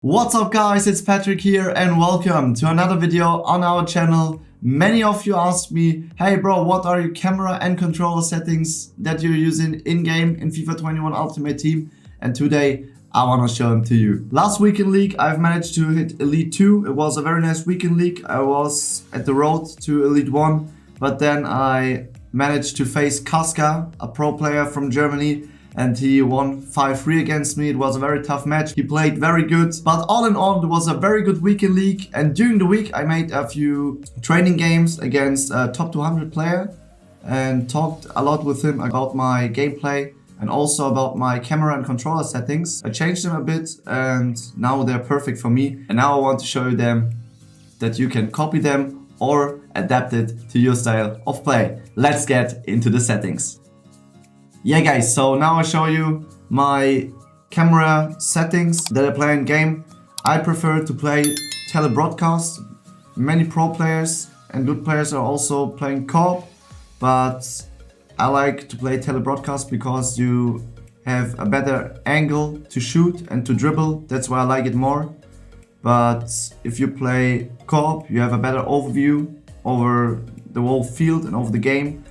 What's up guys, it's Patrick here and welcome to another video on our channel. Many of you asked me, hey bro, what are your camera and controller settings that you're using in-game in FIFA 21 Ultimate Team? And today I want to show them to you. Last week in League I've managed to hit Elite 2. It was a very nice week in League. I was at the road to Elite 1, but then I managed to face Kaska, a pro player from Germany, and he won 5-3 against me. It was a very tough match. He played very good, but all in all, it was a very good week in League. And during the week, I made a few training games against a top 200 player and talked a lot with him about my gameplay and also about my camera and controller settings. I changed them a bit and now they're perfect for me. And now I want to show you them that you can copy them or adapt it to your style of play. Let's get into the settings. Yeah guys, so now I show you my camera settings that I play in game. I prefer to play telebroadcast. Many pro players and good players are also playing co-op, but I like to play telebroadcast because you have a better angle to shoot and to dribble. That's why I like it more. But if you play co-op, you have a better overview over the whole field and over the game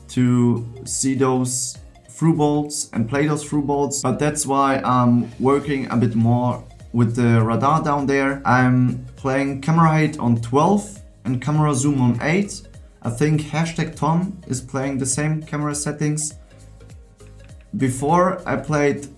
to see those through balls and play those through balls. But that's why I'm working a bit more with the radar down there. I'm playing camera height on 12 and camera zoom on 8. I think hashtag Tom is playing the same camera settings. Before I played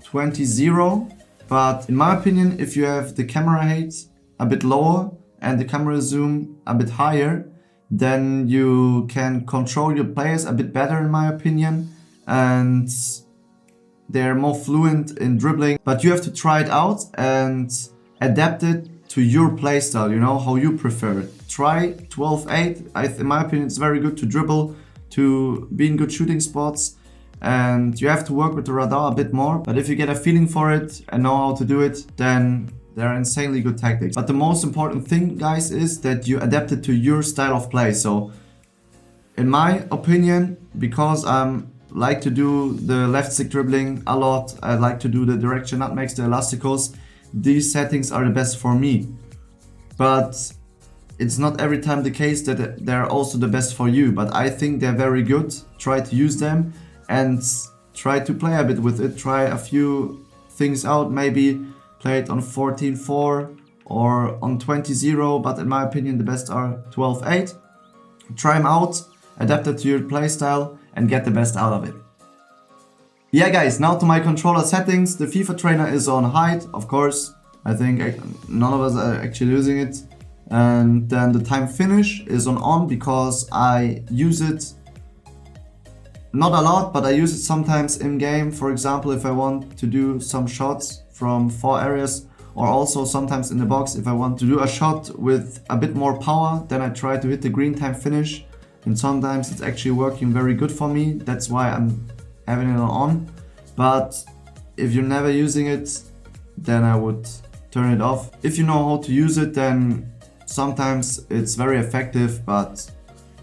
20-0, but in my opinion, if you have the camera height a bit lower and the camera zoom a bit higher, then you can control your players a bit better in my opinion. And they're more fluent in dribbling, but you have to try it out and adapt it to your playstyle, you know, how you prefer it. Try 12-8. In my opinion, it's very good to dribble, to be in good shooting spots, and you have to work with the radar a bit more. But if you get a feeling for it and know how to do it, then they're insanely good tactics. But the most important thing, guys, is that you adapt it to your style of play. So in my opinion, because I'm like to do the left stick dribbling a lot, I like to do the direction nutmegs, the elasticals, these settings are the best for me. But it's not every time the case that they're also the best for you, but I think they're very good. Try to use them and try to play a bit with it. Try a few things out, maybe play it on 14-4 or on 20-0, but in my opinion the best are 12-8. Try them out, adapt it to your playstyle and get the best out of it. Yeah guys, now to my controller settings. The FIFA trainer is on height, of course. I think none of us are actually using it. And then the time finish is on because I use it not a lot, but I use it sometimes in game. For example, if I want to do some shots from 4 areas, or also sometimes in the box if I want to do a shot with a bit more power, then I try to hit the green time finish. And sometimes it's actually working very good for me. That's why I'm having it on. But if you're never using it, then I would turn it off. If you know how to use it, then sometimes it's very effective, but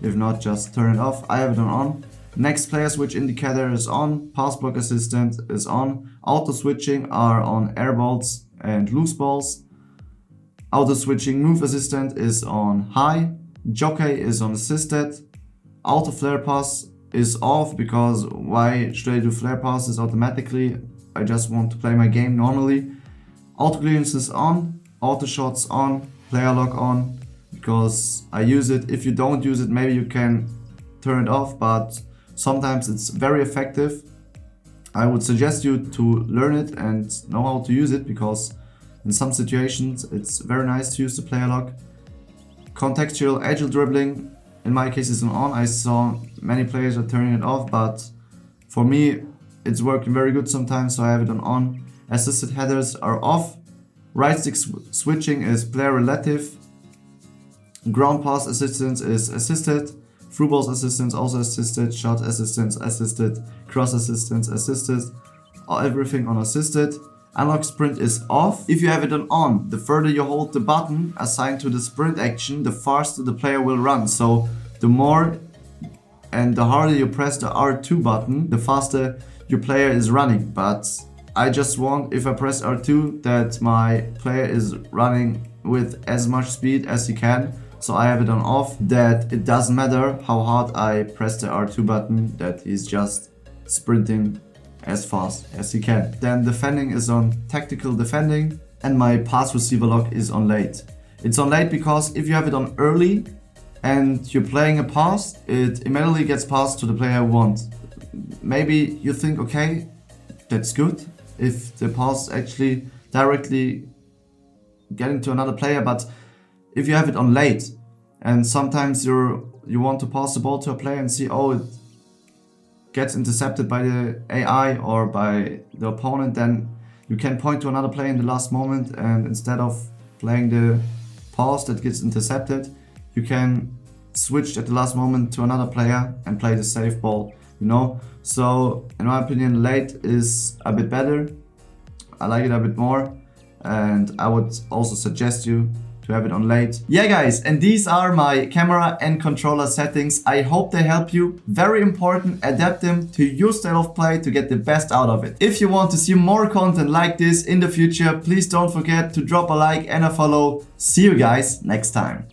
if not, just turn it off. I have it on. Next player switch indicator is on. Pass block assistant is on. Auto switching are on air balls and loose balls. Auto switching move assistant is on high. Jockey is on assisted. Auto flare pass is off because why should I do flare passes automatically? I just want to play my game normally. Auto clearance is on, auto shots on, player lock on because I use it. If you don't use it, maybe you can turn it off, but sometimes it's very effective. I would suggest you to learn it and know how to use it because in some situations it's very nice to use the player lock. Contextual agile dribbling in my case is on. I saw many players are turning it off, but for me it's working very good sometimes, so I have it on. Assisted headers are off. Right stick switching is player relative. Ground pass assistance is assisted. Through balls assistance also assisted. Shot assistance assisted. Cross assistance assisted. Everything on assisted. Analog sprint is off. If you have it on, the further you hold the button assigned to the sprint action, the faster the player will run. So the more and the harder you press the R2 button, the faster your player is running. But I just want, if I press R2, that my player is running with as much speed as he can. So I have it on off, that it doesn't matter how hard I press the R2 button, that he's just sprinting as fast as he can. Then defending is on tactical defending, and my pass receiver lock is on late. It's on late because if you have it on early and you're playing a pass, it immediately gets passed to the player who wants. Maybe you think, okay, that's good if the pass actually directly getting to another player, but if you have it on late and sometimes you want to pass the ball to a player and see, oh, it gets intercepted by the AI or by the opponent, then you can point to another player in the last moment, and instead of playing the pass that gets intercepted, you can switch at the last moment to another player and play the safe ball, you know. So in my opinion, late is a bit better. I like it a bit more, and I would also suggest you to have it on late. Yeah guys, and these are my camera and controller settings. I hope they help you. Very important, adapt them to your style of play to get the best out of it. If you want to see more content like this in the future, please don't forget to drop a like and a follow. See you guys next time.